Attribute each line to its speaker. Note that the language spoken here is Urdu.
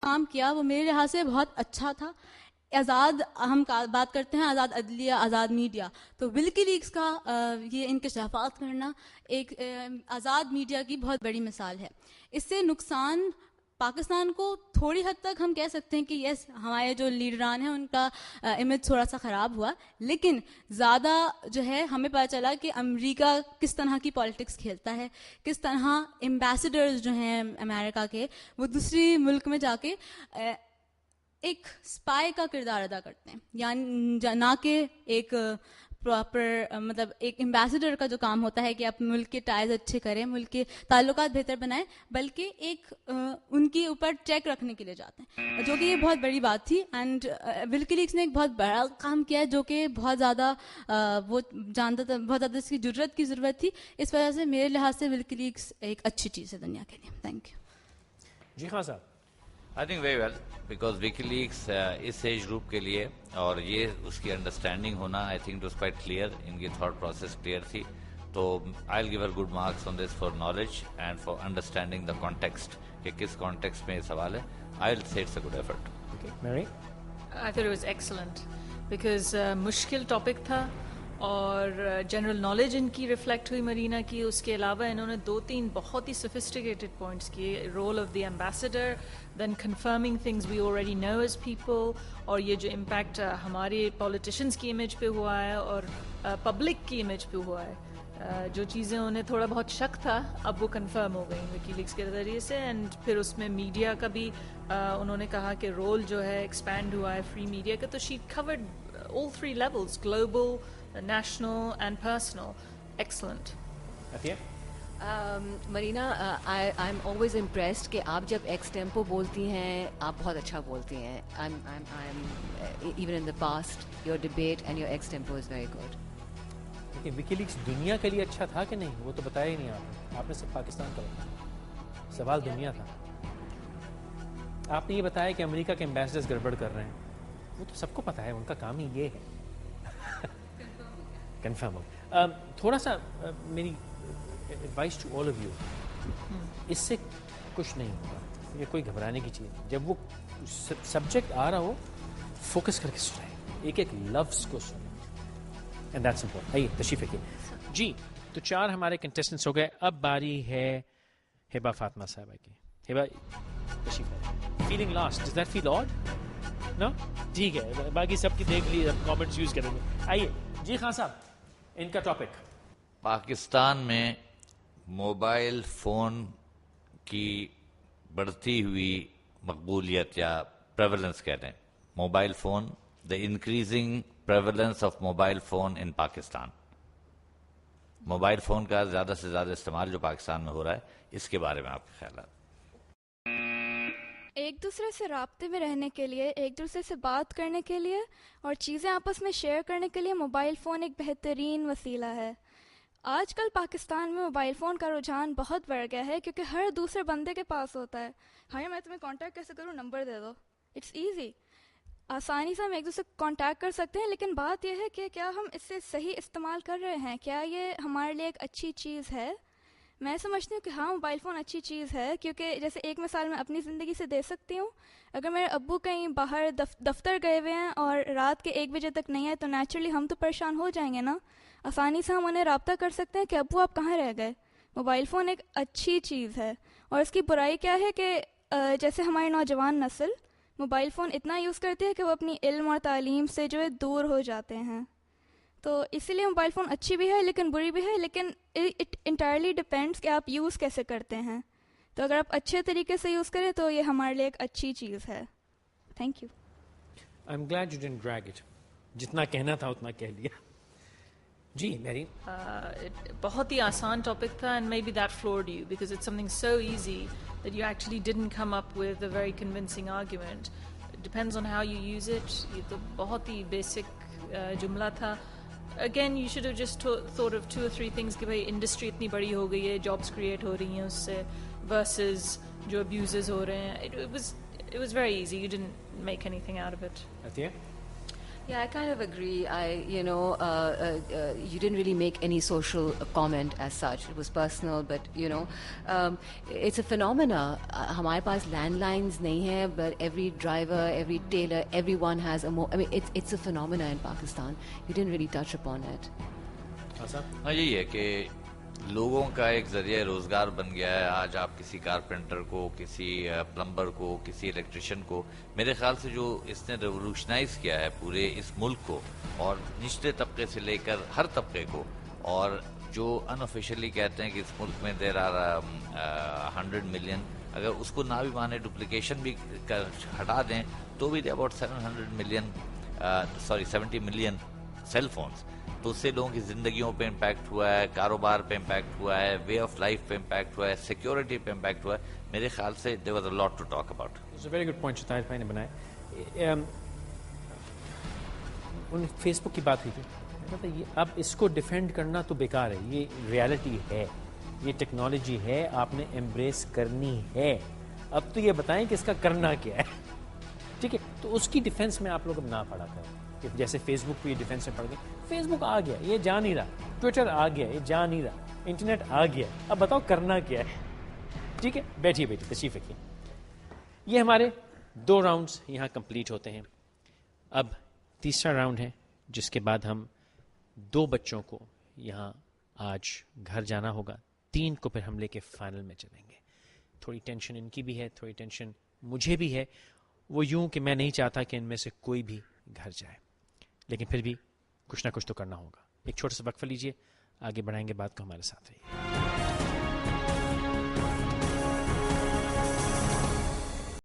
Speaker 1: کام کیا وہ میرے لحاظ سے بہت اچھا تھا. آزاد ہم بات کرتے ہیں آزاد عدلیہ آزاد میڈیا, تو وکی لیکس کا یہ انکشافات کرنا ایک آزاد میڈیا کی بہت بڑی مثال ہے. اس سے نقصان پاکستان کو تھوڑی حد تک ہم کہہ سکتے ہیں کہ یس ہمارے جو لیڈران ہیں ان کا امیج تھوڑا سا خراب ہوا, لیکن زیادہ جو ہے ہمیں پتہ چلا کہ امریکہ کس طرح کی پالیٹکس کھیلتا ہے, کس طرح ایمبیسڈرز جو ہیں امریکہ کے وہ دوسری ملک میں جا کے ایک اسپائی کا کردار ادا کرتے ہیں, یعنی نہ کہ ایک پراپر مطلب ایک ایمبیسڈر کا جو کام ہوتا ہے کہ آپ ملک کے ٹائز اچھے کریں, ملک کے تعلقات بہتر بنائیں, بلکہ ایک ان کے اوپر چیک رکھنے کے لیے جاتے ہیں, جو کہ یہ بہت بڑی بات تھی. اینڈ وکی لیکس نے ایک بہت بڑا کام کیا ہے جو کہ بہت زیادہ وہ جانتا تھا, بہت زیادہ اس کی جرت کی ضرورت تھی. اس وجہ سے میرے لحاظ سے وکی لیکس ایک اچھی چیز ہے دنیا کے لیے. Thank you.
Speaker 2: جی خان صاحب.
Speaker 3: I think very well, because WikiLeaks اس ایج گروپ کے لیے اور یہ اس کی انڈرسٹینڈنگ ہونا I think it was quite clear, ان کی تھاٹ پروسیس کلیئر تھی. تو I'll give her good marks on this for knowledge and for understanding the context کہ کس context میں یہ سوال ہے. I'll say it's a good effort.
Speaker 2: Okay. Mary?
Speaker 4: I thought it was excellent because مشکل ٹاپک تھا اور جنرل نالج ان کی ریفلیکٹ ہوئی مرینا کی. اس کے علاوہ انہوں نے 2-3 بہت ہی سفسٹیکیٹڈ پوائنٹس کیے, role of the ambassador, then confirming things we already know as people, اور یہ جو امپیکٹ ہمارے پولیٹیشینس کی امیج پہ ہوا ہے اور پبلک کی امیج پہ ہوا ہے. جو چیزیں انہیں تھوڑا بہت شک تھا اب وہ کنفرم ہو گئی وکی لیکس کے ذریعے سے. اینڈ پھر اس میں میڈیا کا بھی انہوں نے کہا کہ رول جو ہے ایکسپینڈ ہوا ہے فری میڈیا کا. تو she covered all 3 levels, global, national and personal. Excellent.
Speaker 5: Marina, I'm always impressed کہ آپ جب ایکس ٹیمپو بولتی ہیں آپ بہت اچھا بولتی ہیں. Even in the past your debate and your ex tempo is very good.
Speaker 2: لیکن وکی لیکس دنیا کے لیے اچھا تھا کہ نہیں, وہ تو بتایا ہی نہیں آپ نے صرف پاکستان کا بتایا. سوال دنیا تھا. آپ نے یہ بتایا کہ امریکہ کے ایمبیسڈرز گڑبڑ کر رہے ہیں, وہ تو سب کو پتا ہے, ان کا کام ہی یہ ہے. کنفرم ہو. تھوڑا سا میری advice to all of you, اس سے کچھ نہیں ہوگا, یہ کوئی گھبرانے کی چیز. جب وہ سبجیکٹ آ رہا ہو فوکس کر کے سنیں, ایک ایک لفظ کو سنیں, اینڈ دیٹس امپورٹنٹ. آئیے تشریف رکھیے. جی تو 4 ہمارے کنٹیسٹنٹس ہو گئے. اب باری ہے ہبہ فاطمہ صاحبہ کی. ہبہ تشریف رکھیے. Feeling lost, does that feel odd? No, ٹھیک ہے, باقی سب کی دیکھ لی, کامنٹس یوز کریں گے. آئیے جی خان صاحب, ان کا ٹاپک.
Speaker 3: پاکستان میں موبائل فون کی بڑھتی ہوئی مقبولیت یا پریولنس کہتے ہیں, mobile phone, the increasing prevalence of mobile phone in Pakistan. Mobile phone کا زیادہ سے زیادہ استعمال جو پاکستان میں ہو رہا ہے, اس کے بارے میں آپ کے خیالات؟
Speaker 6: ایک دوسرے سے رابطے میں رہنے کے لیے, ایک دوسرے سے بات کرنے کے لیے اور چیزیں آپس میں شیئر کرنے کے لیے موبائل فون ایک بہترین وسیلہ ہے. آج کل پاکستان میں موبائل فون کا رجحان بہت بڑھ گیا ہے کیونکہ ہر دوسرے بندے کے پاس ہوتا ہے. ہاں میں تمہیں کانٹیکٹ کیسے کروں, نمبر دے دو, اٹس ایزی. آسانی سے ہم ایک دوسرے کو کانٹیکٹ کر سکتے ہیں, لیکن بات یہ ہے کہ کیا ہم اس سے صحیح استعمال کر رہے ہیں, کیا یہ ہمارے لیے ایک اچھی چیز ہے. میں سمجھتی ہوں کہ ہاں موبائل فون اچھی چیز ہے, کیونکہ جیسے ایک مثال میں اپنی زندگی سے دے سکتی ہوں. اگر میرے ابو کہیں باہر دفتر گئے ہوئے ہیں اور رات کے 1 بجے تک نہیں آئے تو نیچرلی ہم تو پریشان ہو جائیں گے نا. آسانی سے ہم انہیں رابطہ کر سکتے ہیں کہ ابو آپ کہاں رہ گئے. موبائل فون ایک اچھی چیز ہے. اور اس کی برائی کیا ہے کہ جیسے ہماری نوجوان نسل موبائل فون اتنا یوز کرتی ہے کہ وہ اپنی علم اور تعلیم سے جو ہے دور ہو جاتے ہیں. تو اسی لیے موبائل فون اچھی بھی ہے لیکن بری بھی ہے, لیکن اٹ انٹائرلی ڈپینڈس کہ آپ یوز کیسے کرتے ہیں. تو اگر آپ اچھے طریقے سے یوز کریں تو یہ ہمارے لیے ایک اچھی چیز ہے. Thank you.
Speaker 2: I am glad you didn't drag it. جتنا کہنا تھا اتنا کہہ لیا. جی میری.
Speaker 4: بہت ہی آسان ٹاپک تھا and maybe that floored you because it's something so easy that you actually didn't come up with a very convincing argument. It depends on how you use it. یہ تو بہت ہی بیسک جملہ تھا. Again, you should have just thought of 2 or 3 things کہ بھائی انڈسٹری اتنی بڑی ہو گئی ہے, جابس کریٹ ہو رہی ہیں اس سے, versus جو ابیوزز ہو رہے ہیں. It was very easy. You didn't make anything out of it.
Speaker 2: Atiya?
Speaker 5: Yeah, I kind of agree. You didn't really make any social comment as such. It was personal, but it's a phenomena. ہمارے پاس لینڈ لائنز نہیں ہیں, but every driver, every tailor, everyone has it's a phenomena in Pakistan. You didn't really touch upon it.
Speaker 3: ہاں یہی ہے کہ لوگوں کا ایک ذریعہ روزگار بن گیا ہے. آج آپ کسی کارپینٹر کو, کسی پلمبر کو, کسی الیکٹریشین کو, میرے خیال سے جو اس نے ریولوشنائز کیا ہے پورے اس ملک کو, اور نچلے طبقے سے لے کر ہر طبقے کو, اور جو ان آفیشلی کہتے ہیں کہ اس ملک میں دیر آر 100 ملین, اگر اس کو نہ بھی مانے ڈپلیکیشن بھی ہٹا دیں تو بھی اباؤٹ 70 ملین سیل فونس. تو اس سے لوگوں کی زندگیوں پہ امپیکٹ ہوا ہے, کاروبار پہ امپیکٹ ہوا ہے, وے آف لائف پہ امپیکٹ ہوا ہے, سیکیورٹی پہ امپیکٹ ہوا ہے. میرے خیال سے there was a lot to talk about.
Speaker 2: It's a very good point شتائر بھائی نے بنایا. فیس بک کی بات ہوئی تھی, اب اس کو ڈیفینڈ کرنا تو بیکار ہے. یہ ریالٹی ہے, یہ ٹیکنالوجی ہے, آپ نے ایمبریس کرنی ہے. اب تو یہ بتائیں کہ اس کا کرنا کیا ہے. ٹھیک ہے, تو اس کی ڈیفینس میں آپ لوگ اب نہ پڑا کریں. جیسے فیس بک پہ یہ ڈیفینس میں پڑ گئے, فیس بک آ گیا, یہ جا نہیں رہا. ٹویٹر آ گیا, یہ جا نہیں رہا. انٹرنیٹ آ گیا, اب بتاؤ کرنا کیا ہے. ٹھیک ہے, بیٹھیے تشریف رکھیے. یہ ہمارے 2 راؤنڈز یہاں کمپلیٹ ہوتے ہیں. اب تیسرا راؤنڈ ہے جس کے بعد ہم 2 بچوں کو یہاں آج گھر جانا ہوگا, 3 کو پھر ہم لے کے فائنل میں چلیں گے. تھوڑی ٹینشن ان کی بھی ہے, تھوڑی ٹینشن مجھے بھی ہے. وہ یوں کہ میں نہیں چاہتا کہ ان میں سے کوئی بھی گھر جائے, لیکن پھر بھی کچھ نہ کچھ تو کرنا ہوگا. ایک چھوٹا سا وقفہ لیجیے, آگے بڑھائیں گے بات کو, ہمارے ساتھ رہیے.